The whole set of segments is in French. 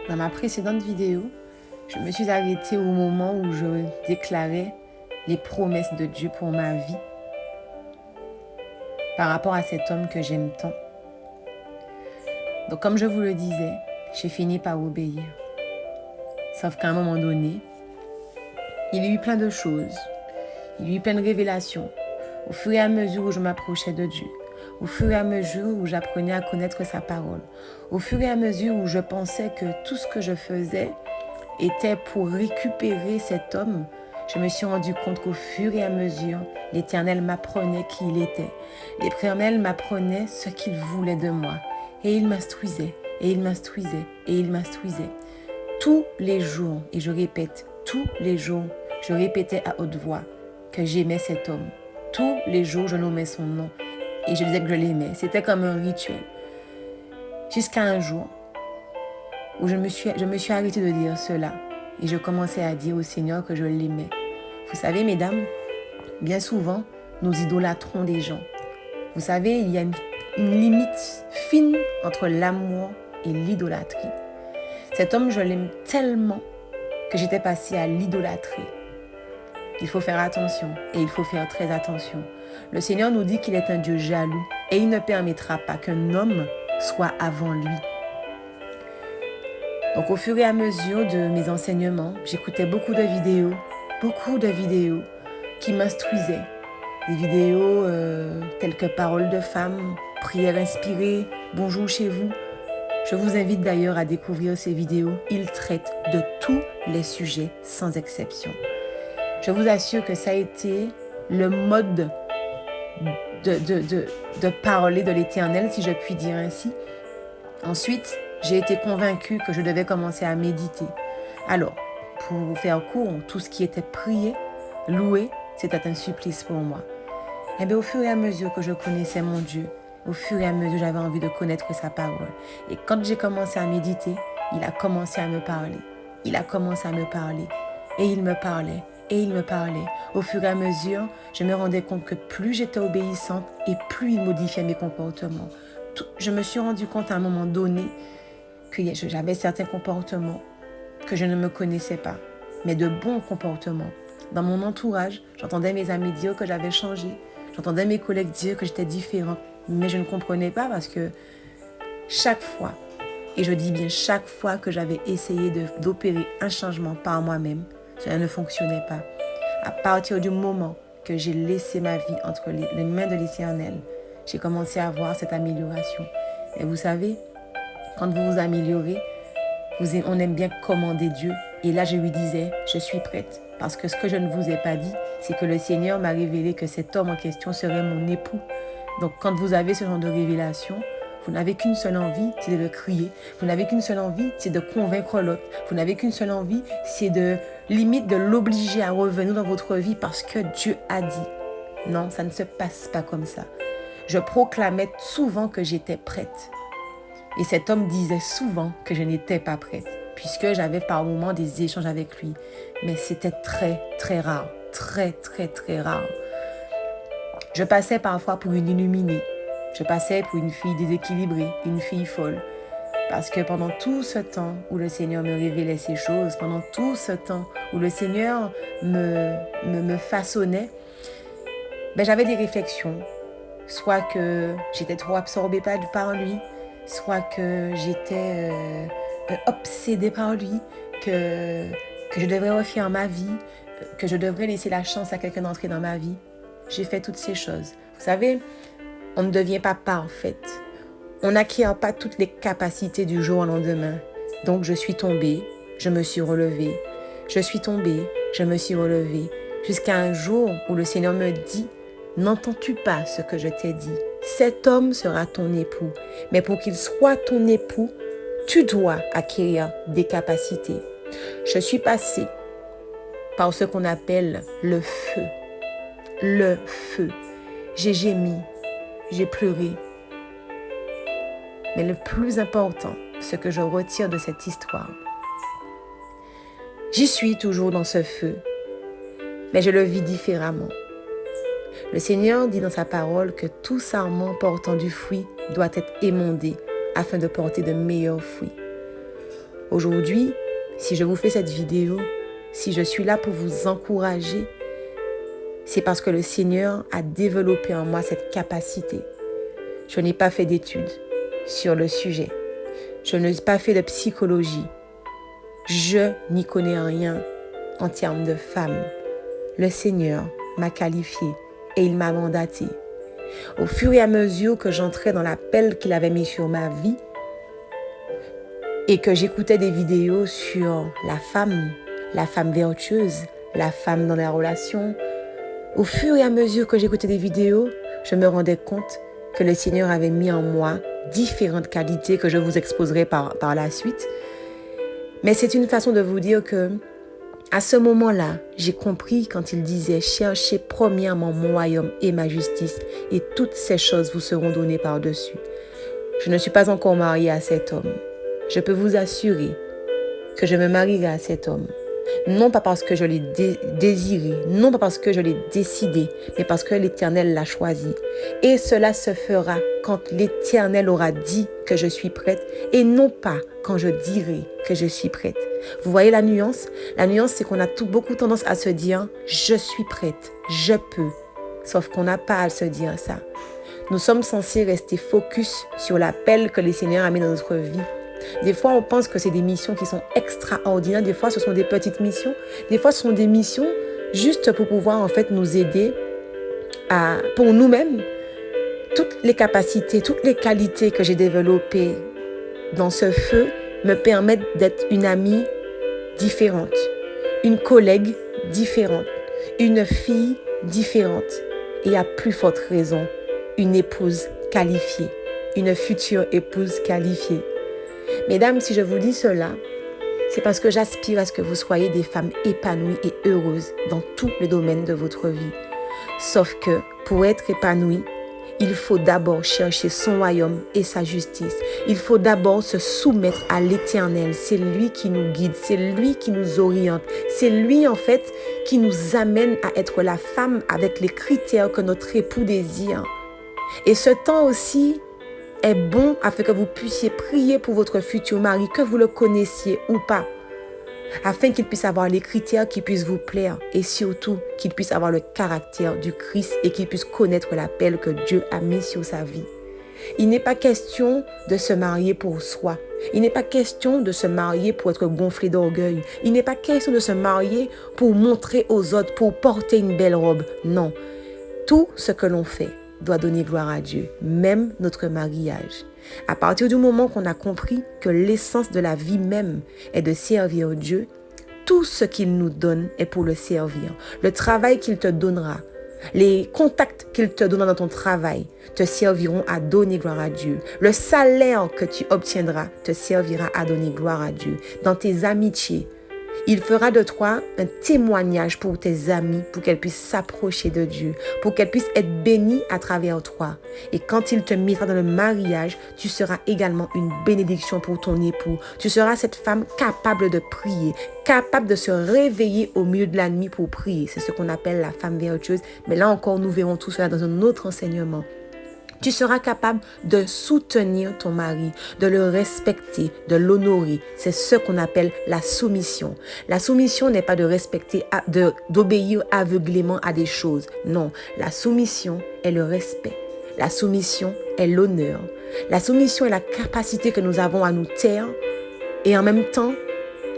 Dans ma précédente vidéo, je me suis arrêtée au moment où je déclarais les promesses de Dieu pour ma vie par rapport à cet homme que j'aime tant. Donc comme je vous le disais, j'ai fini par obéir. Sauf qu'à un moment donné, il y a eu plein de choses. Il y a eu plein de révélations. Au fur et à mesure où je m'approchais de Dieu, au fur et à mesure où j'apprenais à connaître sa parole, au fur et à mesure où je pensais que tout ce que je faisais était pour récupérer cet homme, je me suis rendu compte qu'au fur et à mesure, l'Éternel m'apprenait qui il était. L'Éternel m'apprenait ce qu'il voulait de moi. Et il m'instruisait, et il m'instruisait, et il m'instruisait. Tous les jours, et je répète, tous les jours, je répétais à haute voix que j'aimais cet homme. Tous les jours, je nommais son nom. Et je disais que je l'aimais. C'était comme un rituel. Jusqu'à un jour où je me suis arrêtée de dire cela. Et je commençais à dire au Seigneur que je l'aimais. Vous savez, mesdames, bien souvent, nous idolâtrons des gens. Vous savez, il y a une limite fine entre l'amour et l'idolâtrie. Cet homme, je l'aime tellement que j'étais passée à l'idolâtrie. Il faut faire attention et il faut faire très attention. Le Seigneur nous dit qu'il est un Dieu jaloux et il ne permettra pas qu'un homme soit avant lui. Donc au fur et à mesure de mes enseignements, j'écoutais beaucoup de vidéos qui m'instruisaient. Des vidéos telles que Paroles de femmes, Prières inspirées, Bonjour chez vous. Je vous invite d'ailleurs à découvrir ces vidéos. Ils traitent de tous les sujets sans exception. Je vous assure que ça a été le mode de parler de l'Éternel, si je puis dire ainsi. Ensuite, j'ai été convaincue que je devais commencer à méditer. Alors, pour vous faire court, tout ce qui était prié, loué, c'était un supplice pour moi. Et bien, au fur et à mesure que je connaissais mon Dieu, au fur et à mesure, j'avais envie de connaître sa parole. Et quand j'ai commencé à méditer, il a commencé à me parler. Il a commencé à me parler. Et il me parlait. Et il me parlait. Au fur et à mesure, je me rendais compte que plus j'étais obéissante et plus il modifiait mes comportements. Je me suis rendu compte à un moment donné que j'avais certains comportements que je ne me connaissais pas, mais de bons comportements. Dans mon entourage, j'entendais mes amis dire que j'avais changé. J'entendais mes collègues dire que j'étais différente, mais je ne comprenais pas parce que chaque fois, et je dis bien chaque fois que j'avais essayé d'opérer un changement par moi-même, cela ne fonctionnait pas. À partir du moment que j'ai laissé ma vie entre les mains de l'Éternel, j'ai commencé à voir cette amélioration. Et vous savez, quand vous vous améliorez, on aime bien commander Dieu. Et là, je lui disais, je suis prête. Parce que ce que je ne vous ai pas dit, c'est que le Seigneur m'a révélé que cet homme en question serait mon époux. Donc, quand vous avez ce genre de révélation, vous n'avez qu'une seule envie, c'est de le crier. Vous n'avez qu'une seule envie, c'est de convaincre l'autre. Vous n'avez qu'une seule envie, c'est limite de l'obliger à revenir dans votre vie parce que Dieu a dit. Non, ça ne se passe pas comme ça. Je proclamais souvent que j'étais prête. Et cet homme disait souvent que je n'étais pas prête, puisque j'avais par moments des échanges avec lui. Mais c'était très, très rare. Très, très, très rare. Je passais parfois pour une illuminée. Je passais pour une fille déséquilibrée, une fille folle. Parce que pendant tout ce temps où le Seigneur me révélait ces choses, pendant tout ce temps où le Seigneur me façonnait, j'avais des réflexions. Soit que j'étais trop absorbée par lui, soit que j'étais obsédée par lui, que je devrais refaire ma vie, que je devrais laisser la chance à quelqu'un d'entrer dans ma vie. J'ai fait toutes ces choses. Vous savez, on ne devient pas parfaite. On n'acquiert pas toutes les capacités du jour au lendemain. Donc je suis tombée, je me suis relevée. Je suis tombée, je me suis relevée. Jusqu'à un jour où le Seigneur me dit, n'entends-tu pas ce que je t'ai dit? Cet homme sera ton époux. Mais pour qu'il soit ton époux, tu dois acquérir des capacités. Je suis passée par ce qu'on appelle le feu. Le feu. J'ai gémi, j'ai pleuré. Mais le plus important, ce que je retire de cette histoire, j'y suis toujours dans ce feu, mais je le vis différemment. Le Seigneur dit dans sa parole que tout sarment portant du fruit doit être émondé afin de porter de meilleurs fruits. Aujourd'hui, si je vous fais cette vidéo, si je suis là pour vous encourager, c'est parce que le Seigneur a développé en moi cette capacité. Je n'ai pas fait d'études sur le sujet. Je n'ai pas fait de psychologie. Je n'y connais rien en termes de femme. Le Seigneur m'a qualifié et il m'a mandaté. Au fur et à mesure que j'entrais dans l'appel qu'il avait mis sur ma vie et que j'écoutais des vidéos sur la femme vertueuse, la femme dans la relation, au fur et à mesure que j'écoutais des vidéos, je me rendais compte que le Seigneur avait mis en moi différentes qualités que je vous exposerai par la suite. Mais c'est une façon de vous dire que à ce moment-là, j'ai compris quand il disait « Cherchez premièrement mon royaume et ma justice, et toutes ces choses vous seront données par-dessus. » Je ne suis pas encore mariée à cet homme. Je peux vous assurer que je me marierai à cet homme. Non pas parce que je l'ai désiré, non pas parce que je l'ai décidé, mais parce que l'Éternel l'a choisi. Et cela se fera quand l'Éternel aura dit que je suis prête et non pas quand je dirai que je suis prête. Vous voyez la nuance? La nuance, c'est qu'on a beaucoup tendance à se dire « je suis prête, je peux ». Sauf qu'on n'a pas à se dire ça. Nous sommes censés rester focus sur l'appel que le Seigneur a mis dans notre vie. Des fois, on pense que c'est des missions qui sont extraordinaires. Des fois, ce sont des petites missions. Des fois, ce sont des missions juste pour pouvoir en fait nous aider pour nous-mêmes. Toutes les capacités, toutes les qualités que j'ai développées dans ce feu me permettent d'être une amie différente, une collègue différente, une fille différente et à plus forte raison, une épouse qualifiée, une future épouse qualifiée. Mesdames, si je vous dis cela, c'est parce que j'aspire à ce que vous soyez des femmes épanouies et heureuses dans tous les domaines de votre vie. Sauf que pour être épanouie, il faut d'abord chercher son royaume et sa justice. Il faut d'abord se soumettre à l'Éternel. C'est lui qui nous guide, c'est lui qui nous oriente. C'est lui en fait qui nous amène à être la femme avec les critères que notre époux désire. Et ce temps aussi est bon afin que vous puissiez prier pour votre futur mari, que vous le connaissiez ou pas, afin qu'il puisse avoir les critères qui puissent vous plaire et surtout qu'il puisse avoir le caractère du Christ et qu'il puisse connaître l'appel que Dieu a mis sur sa vie. Il n'est pas question de se marier pour soi. Il n'est pas question de se marier pour être gonflé d'orgueil. Il n'est pas question de se marier pour montrer aux autres, pour porter une belle robe. Non, tout ce que l'on fait doit donner gloire à Dieu, même notre mariage. À partir du moment qu'on a compris que l'essence de la vie même est de servir Dieu, tout ce qu'il nous donne est pour le servir. Le travail qu'il te donnera, les contacts qu'il te donnera dans ton travail te serviront à donner gloire à Dieu. Le salaire que tu obtiendras te servira à donner gloire à Dieu. Dans tes amitiés, il fera de toi un témoignage pour tes amis, pour qu'elles puissent s'approcher de Dieu, pour qu'elles puissent être bénies à travers toi. Et quand il te mettra dans le mariage, tu seras également une bénédiction pour ton époux. Tu seras cette femme capable de prier, capable de se réveiller au milieu de la nuit pour prier. C'est ce qu'on appelle la femme vertueuse. Mais là encore, nous verrons tout cela dans un autre enseignement. Tu seras capable de soutenir ton mari, de le respecter, de l'honorer. C'est ce qu'on appelle la soumission. La soumission n'est pas de respecter, d'obéir aveuglément à des choses. Non, la soumission est le respect. La soumission est l'honneur. La soumission est la capacité que nous avons à nous taire et en même temps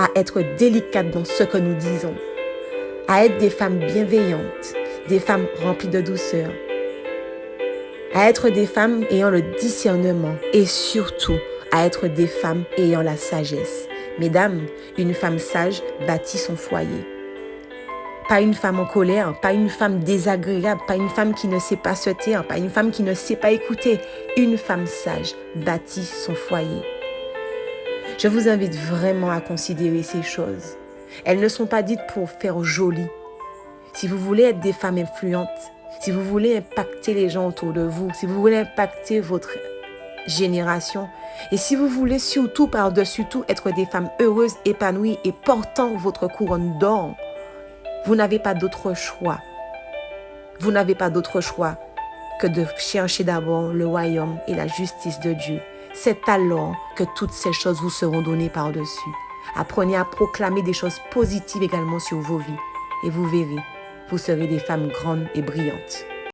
à être délicate dans ce que nous disons. À être des femmes bienveillantes, des femmes remplies de douceur. À être des femmes ayant le discernement et surtout à être des femmes ayant la sagesse. Mesdames, une femme sage bâtit son foyer. Pas une femme en colère, pas une femme désagréable, pas une femme qui ne sait pas se taire, pas une femme qui ne sait pas écouter. Une femme sage bâtit son foyer. Je vous invite vraiment à considérer ces choses. Elles ne sont pas dites pour faire joli. Si vous voulez être des femmes influentes, si vous voulez impacter les gens autour de vous, si vous voulez impacter votre génération, et si vous voulez surtout par-dessus tout être des femmes heureuses, épanouies et portant votre couronne d'or, vous n'avez pas d'autre choix. Vous n'avez pas d'autre choix que de chercher d'abord le royaume et la justice de Dieu. c'est alors que toutes ces choses vous seront données par-dessus. Apprenez à proclamer des choses positives également sur vos vies. Et vous verrez, vous serez des femmes grandes et brillantes.